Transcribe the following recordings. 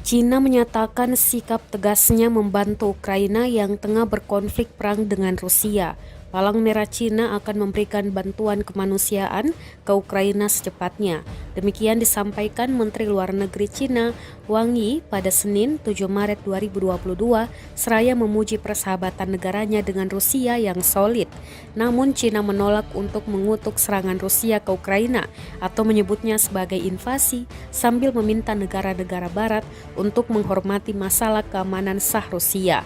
Cina menyatakan sikap tegasnya membantu Ukraina yang tengah berkonflik perang dengan Rusia. Palang Merah Cina akan memberikan bantuan kemanusiaan ke Ukraina secepatnya. Demikian disampaikan Menteri Luar Negeri Cina Wang Yi pada Senin 7 Maret 2022 seraya memuji persahabatan negaranya dengan Rusia yang solid. Namun Cina menolak untuk mengutuk serangan Rusia ke Ukraina atau menyebutnya sebagai invasi sambil meminta negara-negara barat untuk menghormati masalah keamanan sah Rusia.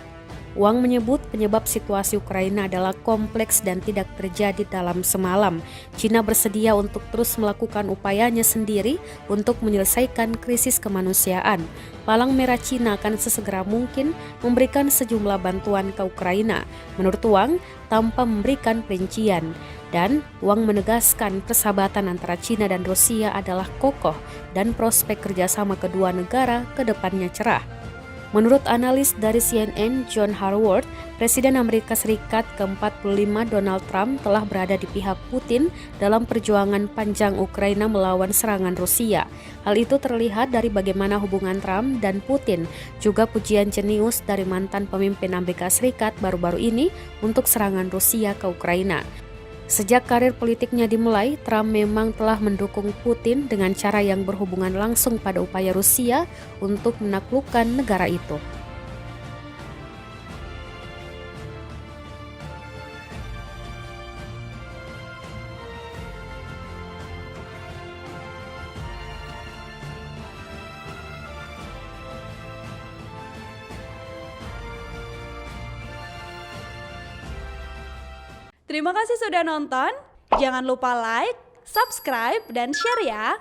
Wang menyebut penyebab situasi Ukraina adalah kompleks dan tidak terjadi dalam semalam. Cina bersedia untuk terus melakukan upayanya sendiri untuk menyelesaikan krisis kemanusiaan. Palang Merah Cina akan sesegera mungkin memberikan sejumlah bantuan ke Ukraina, menurut Wang, tanpa memberikan perincian. Dan Wang menegaskan persahabatan antara Cina dan Rusia adalah kokoh dan prospek kerjasama kedua negara ke depannya cerah. Menurut analis dari CNN John Harwood, Presiden Amerika Serikat ke-45 Donald Trump telah berada di pihak Putin dalam perjuangan panjang Ukraina melawan serangan Rusia. Hal itu terlihat dari bagaimana hubungan Trump dan Putin, juga pujian jenius dari mantan pemimpin Amerika Serikat baru-baru ini untuk serangan Rusia ke Ukraina. Sejak karir politiknya dimulai, Trump memang telah mendukung Putin dengan cara yang berhubungan langsung pada upaya Rusia untuk menaklukkan negara itu. Terima kasih sudah nonton. Jangan lupa like, subscribe, dan share ya.